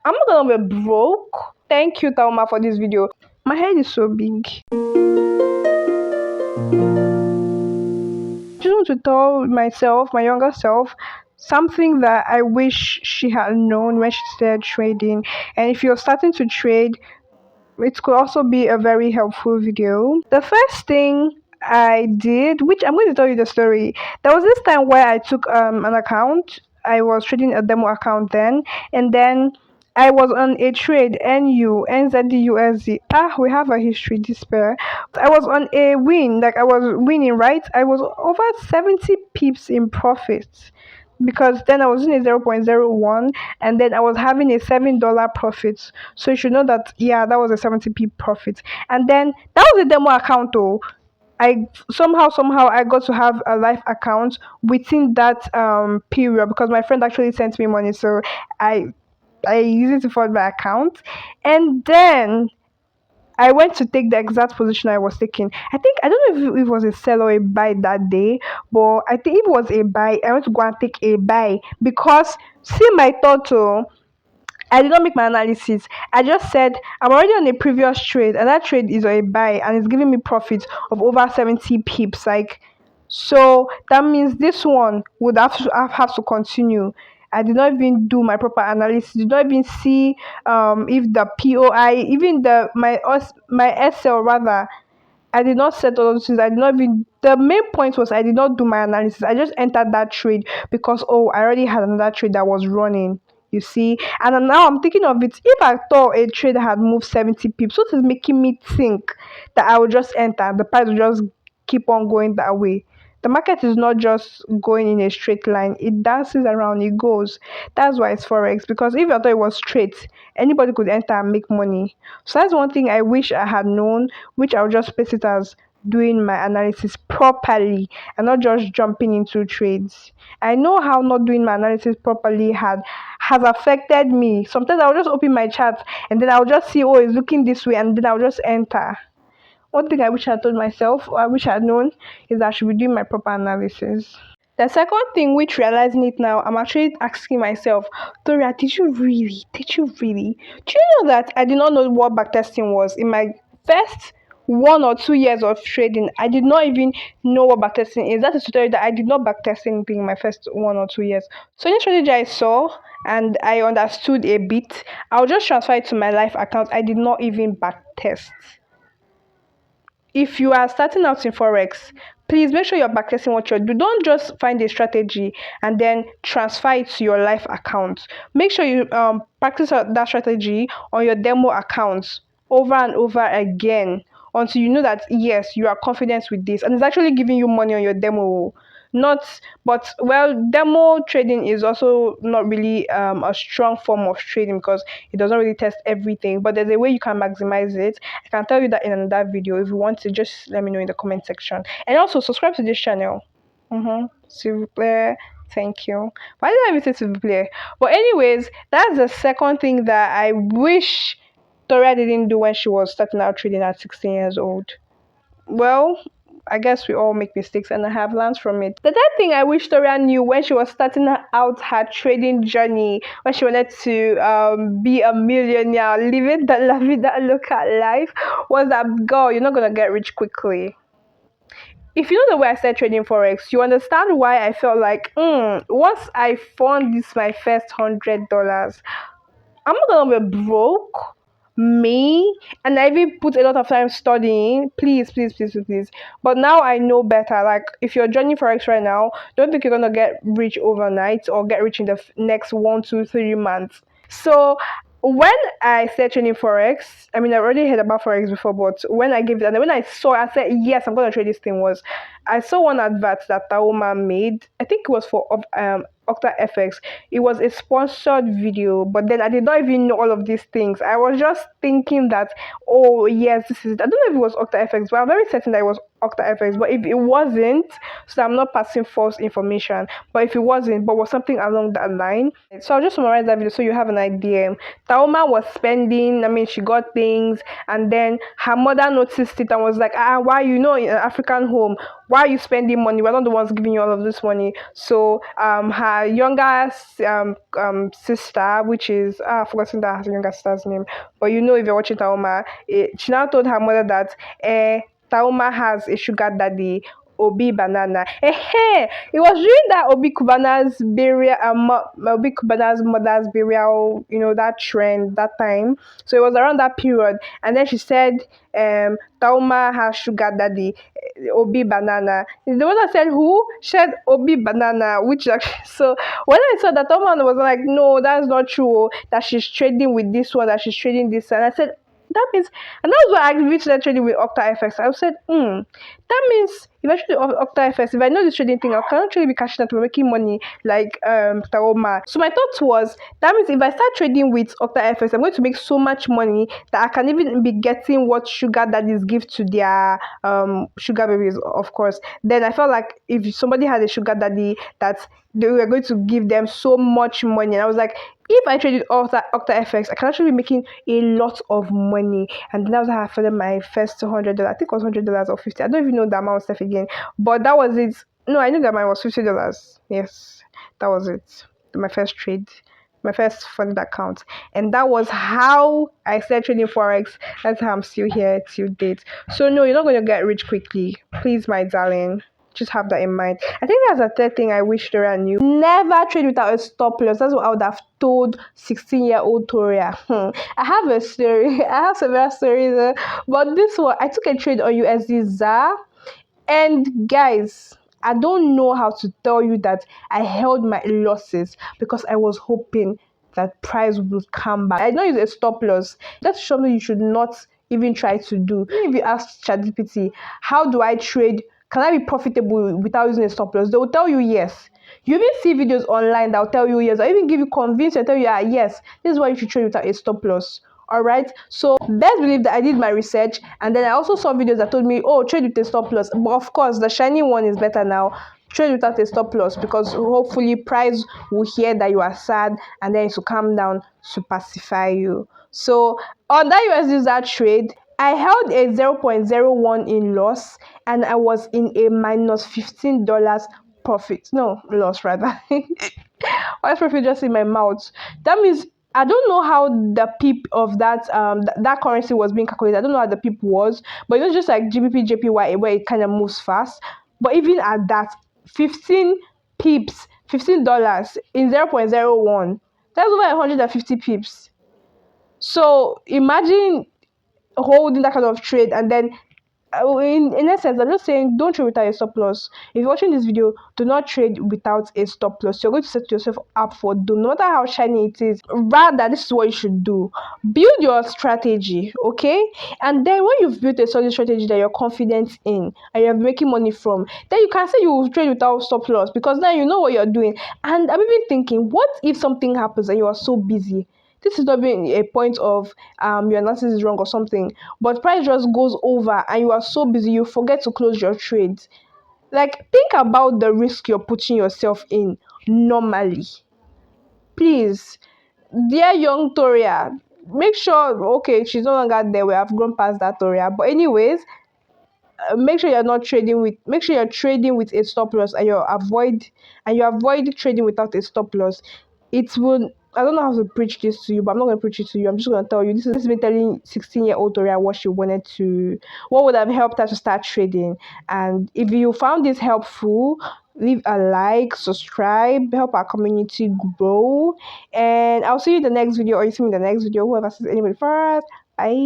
I'm not gonna be broke. Thank you, Tauma, for this video. My head is so big. Just want to tell myself, my younger self, something that I wish she had known when she started trading. And if you're starting to trade, it could also be a very helpful video. The first thing I did, which I'm going to tell you the story, there was this time where I took an account. I was trading a demo account then, and then I was on a trade NU NZDUSD. Ah, we have a history despair. I was on a win, like I was winning, right? I was over 70 pips in profit because then I was in a 0.01 and then I was having a $7 profit. So you should know that, yeah, that was a 70p profit. And then that was a demo account though. I somehow I got to have a live account within that period because my friend actually sent me money, so I I used it to fund my account, and then I went to take the exact position I was taking. I don't know if it was a sell or a buy that day, but I think if it was a buy, I went to go and take a buy because see my thought. I did not make my analysis. I just said I'm already on a previous trade, and that trade is a buy, and it's giving me profit of over 70 pips. Like, so that means this one would have to continue. I did not even do my proper analysis. Did not even see if the POI, even my SL rather. I did not set all those things. I did not even. The main point was I did not do my analysis. I just entered that trade because I already had another trade that was running. You see, and then now I'm thinking of it. If I thought a trade had moved 70 pips, what is making me think that I would just enter? The price will just keep on going that way. The market is not just going in a straight line; it dances around. It goes. That's why it's forex. Because if I thought it was straight, anybody could enter and make money. So that's one thing I wish I had known, which I'll just place it as doing my analysis properly and not just jumping into trades. I know how not doing my analysis properly has affected me. Sometimes I'll just open my chart and then I'll just see, oh, it's looking this way, and then I'll just enter. One thing I wish I told myself, or I wish I had known, is that I should be doing my proper analysis. The second thing, which realizing it now, I'm actually asking myself, Toriaa, did you really? Did you really? Do you know that I did not know what backtesting was in my first 1 or 2 years of trading? I did not even know what backtesting is. That is to tell you that I did not backtest anything in my first 1 or 2 years. So any strategy I saw and I understood a bit, I'll just transfer it to my live account. I did not even backtest. If you are starting out in forex, please make sure you're backtesting what you're doing. Don't just find a strategy and then transfer it to your live account. Make sure you practice that strategy on your demo accounts over and over again until you know that yes, you are confident with this and it's actually giving you money on your demo. Not, but well, demo trading is also not really a strong form of trading because it doesn't really test everything, but there's a way you can maximize it. I can tell you that in another video. If you want to, just let me know in the comment section, and also subscribe to this channel. S'il vous plaît. Thank you. Why did I even say s'il vous plaît? But anyways, that's the second thing that I wish Toriaa didn't do when she was starting out trading at 16 years old. Well, I guess we all make mistakes and I have learned from it. The third thing I wish Toriaa knew when she was starting out her trading journey, when she wanted to be a millionaire, living the la vida loca life, was that, girl, you're not going to get rich quickly. If you know the way I started trading forex, you understand why I felt like, once I found this my first $100, I'm not gonna be broke. Me, and I even put a lot of time studying. Please, please, please, please, please. But now I know better. Like, if you're joining forex right now, don't think you're gonna get rich overnight or get rich in the next 1, 2, 3 months. So when I started trading forex, I mean, I already heard about forex before, but when I gave it, and when I saw, I said, yes, I'm gonna trade this thing. Was I saw one advert that Tauma made. I think it was for Octa FX. It was a sponsored video, but then I did not even know all of these things. I was just thinking that, oh yes, this is it. I don't know if it was Octa FX, but I'm very certain that it was Octa FX. But if it wasn't, so I'm not passing false information. But if it wasn't, but was something along that line, so I'll just summarize that video so you have an idea. Tauma was spending. I mean, she got things, and then her mother noticed it and was like, why, in an African home, why are you spending money? We're not the ones giving you all of this money. So her younger sister, which is I've forgotten that her younger sister's name, but you know if you're watching Taoma, she now told her mother that Taoma has a sugar daddy, Obi Banana. It was during that Obi Kubana's burial, Obi Kubana's mother's burial, that trend that time. So it was around that period. And then she said, Tauma has sugar daddy, Obi Banana. The one that said who? She said Obi Banana, which actually, so when I saw that, Tauma was like, no, that's not true, that she's trading with this one, that she's trading this. And I said, that means, and that was why I agreed to that trading with Octa FX. I said, that means if I trade Octa FX, if I know this trading thing, I can actually be cashing out, making money like Taoma. So my thought was, that means if I start trading with Octa FX, I'm going to make so much money that I can even be getting what sugar daddies give to their sugar babies, of course. Then I felt like if somebody had a sugar daddy, that they were going to give them so much money. And I was like, if I traded Octa FX, I can actually be making a lot of money. And that was how I funded my first $200. I think it was $100 or 50. I don't even know the amount of stuff again. But that was it. No, I knew that mine was $50. Yes, that was it. My first trade, my first funded account. And that was how I started trading Forex. That's how I'm still here till date. So no, you're not going to get rich quickly. Please, my darling. Just have that in mind. I think that's the third thing I wish Toriaa knew. Never trade without a stop loss. That's what I would have told 16-year-old Toriaa. I have a story. I have several stories. But this one, I took a trade on USD ZAR. And guys, I don't know how to tell you that I held my losses because I was hoping that price would come back. I know it's a stop loss. That's something you should not even try to do. If you ask ChatGPT, how do I trade? Can I be profitable without using a stop loss? They will tell you yes. You even see videos online that will tell you yes, or even give you convince and tell you yes, this is why you should trade without a stop loss. All right, so best believe that I did my research, and then I also saw videos that told me, oh, trade with a stop loss. But of course, the shiny one is better now. Trade without a stop loss, because hopefully price will hear that you are sad and then it will calm down to pacify you. So on that USD trade, I held a 0.01 in loss, and I was in a minus $15 profit. No, loss rather. Why is profit just in my mouth? That means I don't know how the pip of that that currency was being calculated. I don't know how the pip was, but it was just like GBP JPY where it kind of moves fast. But even at that, 15 pips, $15 in 0.01. That's over 150 pips. So imagine holding that kind of trade, and then in essence, I'm just saying, don't trade without a stop loss. If you're watching this video, do not trade without a stop loss. You're going to set yourself up for doom, no matter how shiny it is. Rather, this is what you should do: build your strategy, okay? And then when you've built a solid strategy that you're confident in and you're making money from, then you can say you will trade without stop loss, because now you know what you're doing. And I'm even thinking, what if something happens and you are so busy? This is not being a point of your analysis is wrong or something, but price just goes over and you are so busy you forget to close your trades. Like, think about the risk you're putting yourself in normally. Please, dear young Toriaa, make sure, okay, she's no longer there, we have grown past that Toriaa, but anyways, make sure you're trading with a stop loss, and you avoid trading without a stop loss. It will, I don't know how to preach this to you, but I'm not going to preach it to you. I'm just going to tell you, this is me telling 16-year-old Toriaa what would have helped her to start trading. And if you found this helpful, leave a like, subscribe, help our community grow, and I'll see you in the next video, or you see me in the next video, whoever sees anybody first. Bye.